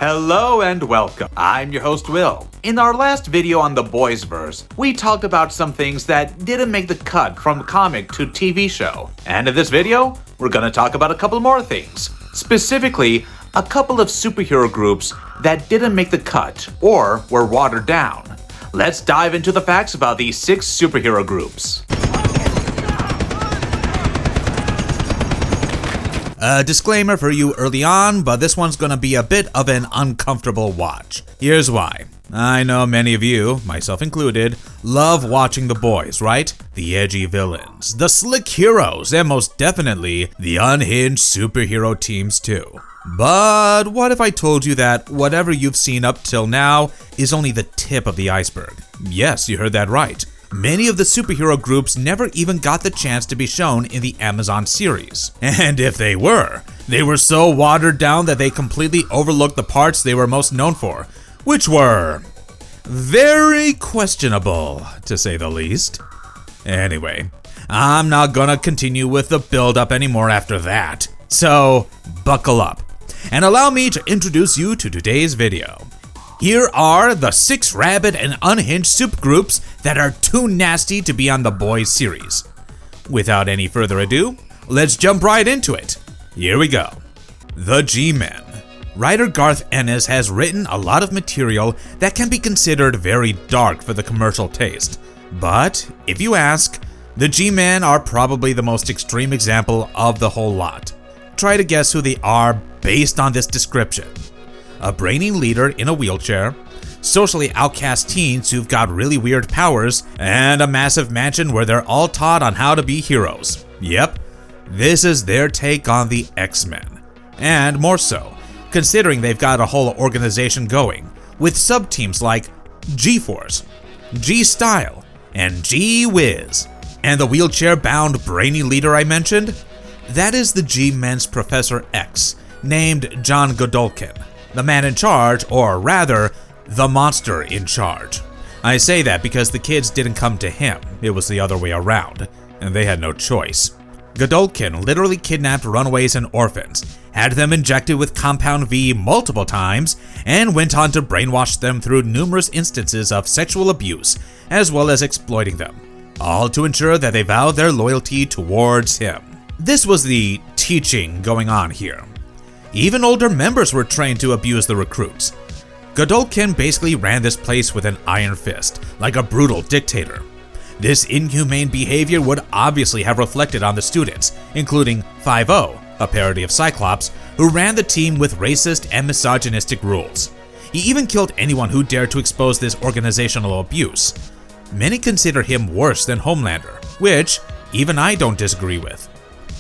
Hello and welcome. I'm your host Will. In our last video on the Boys Verse, we talked about some things that didn't make the cut from comic to TV show. And in this video, we're gonna talk about a couple more things. Specifically, a couple of superhero groups that didn't make the cut or were watered down. Let's dive into the facts about these 6 superhero groups. A disclaimer for you early on, but this one's gonna be a bit of an uncomfortable watch. Here's why. I know many of you, myself included, love watching The Boys, right? The edgy villains, the slick heroes, and most definitely, the unhinged superhero teams too. But what if I told you that whatever you've seen up till now is only the tip of the iceberg? Yes, you heard that right. Many of the superhero groups never even got the chance to be shown in the Amazon series. And if they were so watered down that they completely overlooked the parts they were most known for, which were very questionable, to say the least. Anyway, I'm not gonna continue with the build-up anymore after that. So, buckle up, and allow me to introduce you to today's video. Here are the 6 Rabid and Unhinged soup groups that are too nasty to be on the Boys series. Without any further ado, let's jump right into it. Here we go. The G-Men. Writer Garth Ennis has written a lot of material that can be considered very dark for the commercial taste. But, if you ask, the G-Men are probably the most extreme example of the whole lot. Try to guess who they are based on this description. A brainy leader in a wheelchair, socially outcast teens who've got really weird powers, and a massive mansion where they're all taught on how to be heroes. Yep, this is their take on the X-Men. And more so, considering they've got a whole organization going, with sub-teams like G-Force, G-Style, and G-Wiz. And the wheelchair-bound brainy leader I mentioned? That is the G-Men's Professor X, named John Godolkin. The man in charge, or rather, the monster in charge. I say that because the kids didn't come to him, it was the other way around, and they had no choice. Godolkin literally kidnapped runaways and orphans, had them injected with Compound V multiple times, and went on to brainwash them through numerous instances of sexual abuse, as well as exploiting them, all to ensure that they vowed their loyalty towards him. This was the teaching going on here. Even older members were trained to abuse the recruits. Godolkin basically ran this place with an iron fist, like a brutal dictator. This inhumane behavior would obviously have reflected on the students, including 5-0, a parody of Cyclops, who ran the team with racist and misogynistic rules. He even killed anyone who dared to expose this organizational abuse. Many consider him worse than Homelander, which even I don't disagree with.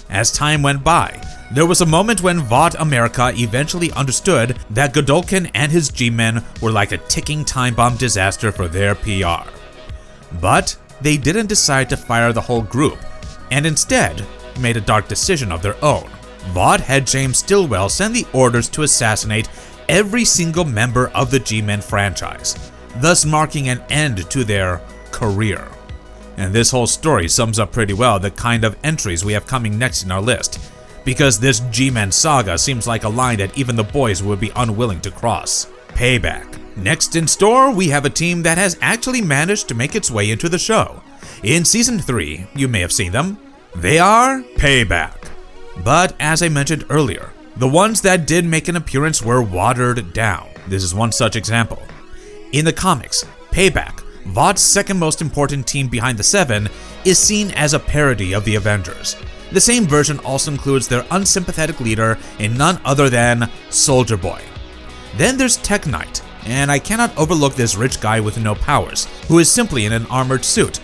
As time went by, there was a moment when Vought America eventually understood that Godolkin and his G-Men were like a ticking time bomb disaster for their PR. But they didn't decide to fire the whole group, and instead made a dark decision of their own. Vought had James Stillwell send the orders to assassinate every single member of the G-Men franchise, thus marking an end to their career. And this whole story sums up pretty well the kind of entries we have coming next in our list, because this G-Men saga seems like a line that even the boys would be unwilling to cross. Payback. Next in store, we have a team that has actually managed to make its way into the show. In Season 3, you may have seen them. They are Payback. But as I mentioned earlier, the ones that did make an appearance were watered down. This is one such example. In the comics, Payback, Vought's second most important team behind the 7, is seen as a parody of the Avengers. The same version also includes their unsympathetic leader in none other than Soldier Boy. Then there's Tech Knight, and I cannot overlook this rich guy with no powers, who is simply in an armored suit.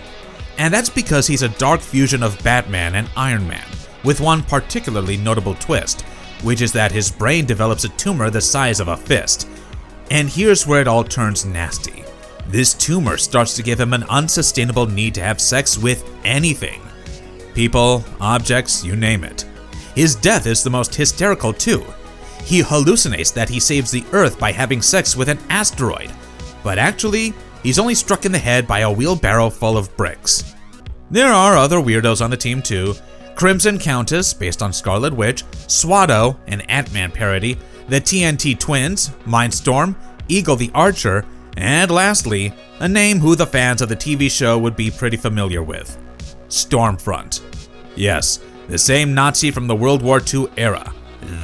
And that's because he's a dark fusion of Batman and Iron Man, with one particularly notable twist, which is that his brain develops a tumor the size of a fist. And here's where it all turns nasty. This tumor starts to give him an unsustainable need to have sex with anything. People, objects, you name it. His death is the most hysterical too. He hallucinates that he saves the Earth by having sex with an asteroid, but actually, he's only struck in the head by a wheelbarrow full of bricks. There are other weirdos on the team too. Crimson Countess, based on Scarlet Witch, Swado, an Ant-Man parody, the TNT Twins, Mindstorm, Eagle the Archer, and lastly, a name who the fans of the TV show would be pretty familiar with: Stormfront. Yes, the same Nazi from the World War II era.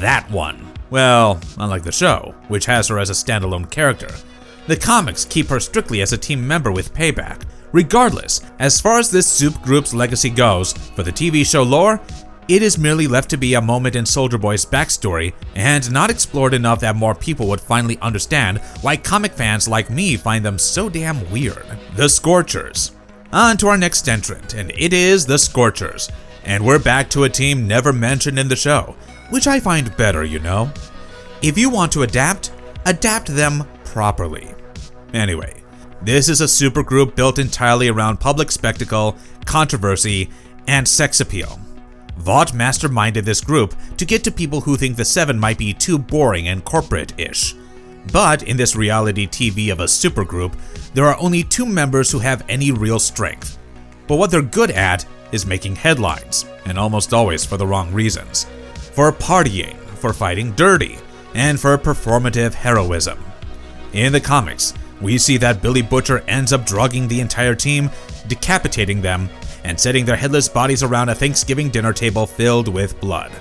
That one. Well, unlike the show, which has her as a standalone character, the comics keep her strictly as a team member with Payback. Regardless, as far as this Supe group's legacy goes, for the TV show lore, it is merely left to be a moment in Soldier Boy's backstory and not explored enough that more people would finally understand why comic fans like me find them so damn weird. The Scorchers. On to our next entrant, and it is the Scorchers. And we're back to a team never mentioned in the show, which I find better, you know? If you want to adapt them properly. Anyway, this is a supergroup built entirely around public spectacle, controversy, and sex appeal. Vought masterminded this group to get to people who think the Seven might be too boring and corporate-ish. But in this reality TV of a supergroup, there are only 2 members who have any real strength. But what they're good at is making headlines, and almost always for the wrong reasons. For partying, for fighting dirty, and for performative heroism. In the comics, we see that Billy Butcher ends up drugging the entire team, decapitating them, and setting their headless bodies around a Thanksgiving dinner table filled with blood.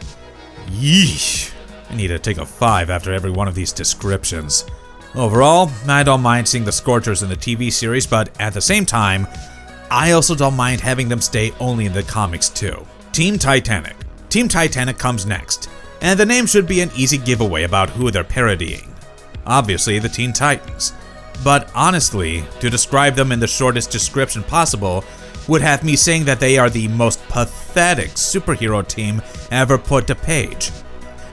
Yeesh. I need to take a 5 after every one of these descriptions. Overall, I don't mind seeing the Scorchers in the TV series, but at the same time, I also don't mind having them stay only in the comics too. Team Titanic. Team Titanic comes next, and the name should be an easy giveaway about who they're parodying. Obviously, the Teen Titans. But honestly, to describe them in the shortest description possible would have me saying that they are the most pathetic superhero team ever put to page.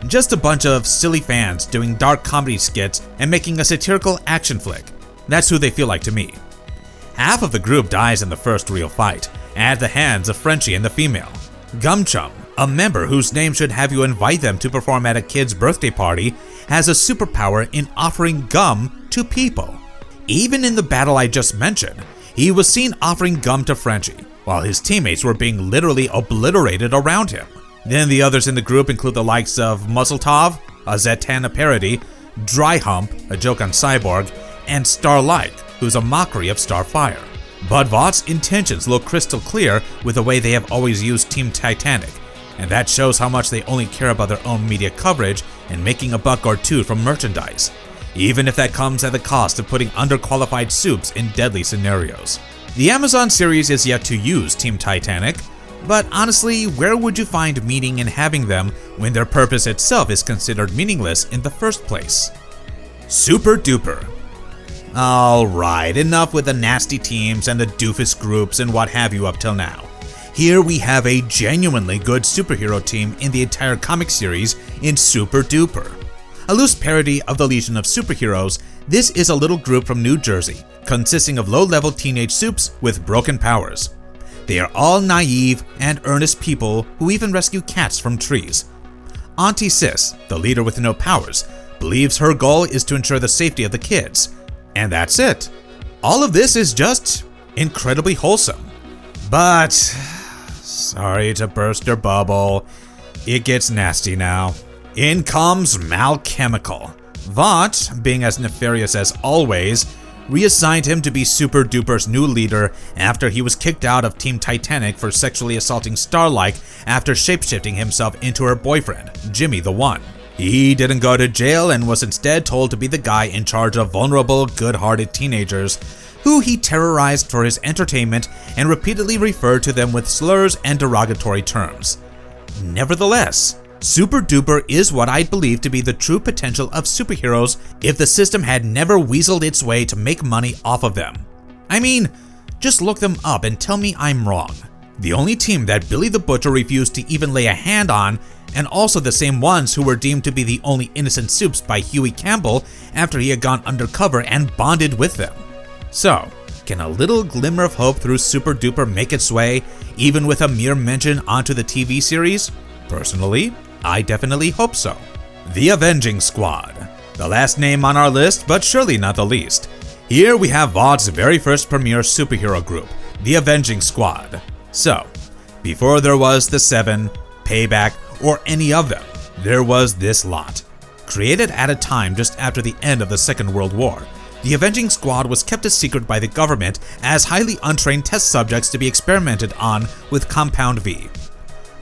Just a bunch of silly fans doing dark comedy skits and making a satirical action flick. That's who they feel like to me. Half of the group dies in the first real fight, at the hands of Frenchie and the female. Gum Chum, a member whose name should have you invite them to perform at a kid's birthday party, has a superpower in offering gum to people. Even in the battle I just mentioned, he was seen offering gum to Frenchie, while his teammates were being literally obliterated around him. Then the others in the group include the likes of Muzzletov, a Zatanna parody, Dry Hump, a joke on Cyborg, and Starlight, who's a mockery of Starfire. But Vought's intentions look crystal clear with the way they have always used Team Titanic, and that shows how much they only care about their own media coverage and making a buck or two from merchandise, even if that comes at the cost of putting underqualified supes in deadly scenarios. The Amazon series is yet to use Team Titanic, but honestly, where would you find meaning in having them when their purpose itself is considered meaningless in the first place? Super Duper. Alright, enough with the nasty teams and the doofus groups and what have you up till now. Here we have a genuinely good superhero team in the entire comic series in Super Duper. A loose parody of the Legion of Superheroes, this is a little group from New Jersey, consisting of low-level teenage supes with broken powers. They are all naive and earnest people who even rescue cats from trees. Auntie Sis, the leader with no powers, believes her goal is to ensure the safety of the kids. And that's it. All of this is just incredibly wholesome. But, sorry to burst your bubble, it gets nasty now. In comes Malchemical. Vought, being as nefarious as always, reassigned him to be Super Duper's new leader after he was kicked out of Team Titanic for sexually assaulting Starlight after shapeshifting himself into her boyfriend, Jimmy the One. He didn't go to jail and was instead told to be the guy in charge of vulnerable, good-hearted teenagers who he terrorized for his entertainment and repeatedly referred to them with slurs and derogatory terms. Nevertheless, Super Duper is what I believe to be the true potential of superheroes if the system had never weaseled its way to make money off of them. I mean, just look them up and tell me I'm wrong. The only team that Billy the Butcher refused to even lay a hand on, and also the same ones who were deemed to be the only innocent supes by Huey Campbell after he had gone undercover and bonded with them. So, can a little glimmer of hope through Super Duper make its way, even with a mere mention onto the TV series? Personally, I definitely hope so. The Avenging Squad. The last name on our list, but surely not the least. Here we have Vought's very first premiere superhero group, the Avenging Squad. So, before there was the Seven, Payback, or any of them, there was this lot. Created at a time just after the end of the Second World War, the Avenging Squad was kept a secret by the government as highly untrained test subjects to be experimented on with Compound V.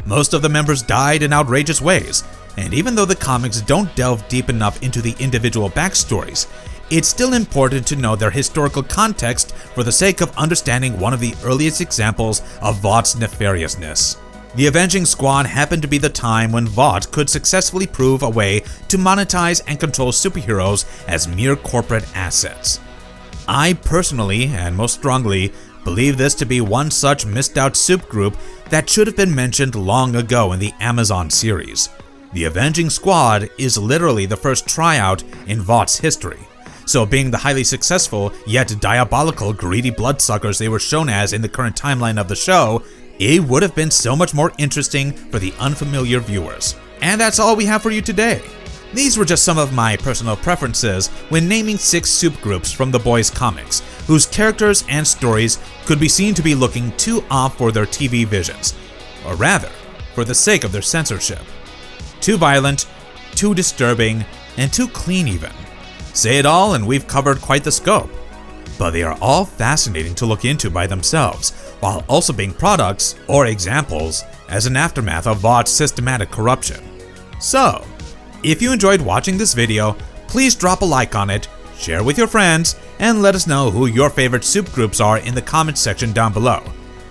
Most of the members died in outrageous ways, and even though the comics don't delve deep enough into the individual backstories, it's still important to know their historical context for the sake of understanding one of the earliest examples of Vought's nefariousness. The Avenging Squad happened to be the time when Vought could successfully prove a way to monetize and control superheroes as mere corporate assets. I personally, and most strongly, believe this to be one such missed out Supe group that should have been mentioned long ago in the Amazon series. The Avenging Squad is literally the first tryout in Vought's history. So being the highly successful, yet diabolical, greedy bloodsuckers they were shown as in the current timeline of the show, it would have been so much more interesting for the unfamiliar viewers. And that's all we have for you today. These were just some of my personal preferences when naming 6 Supe groups from the Boys comics, whose characters and stories could be seen to be looking too off for their TV visions, or rather, for the sake of their censorship. Too violent, too disturbing, and too clean even. Say it all and we've covered quite the scope. But they are all fascinating to look into by themselves, while also being products, or examples, as an aftermath of Vought's systematic corruption. So, if you enjoyed watching this video, please drop a like on it, share with your friends, and let us know who your favorite Supe groups are in the comments section down below.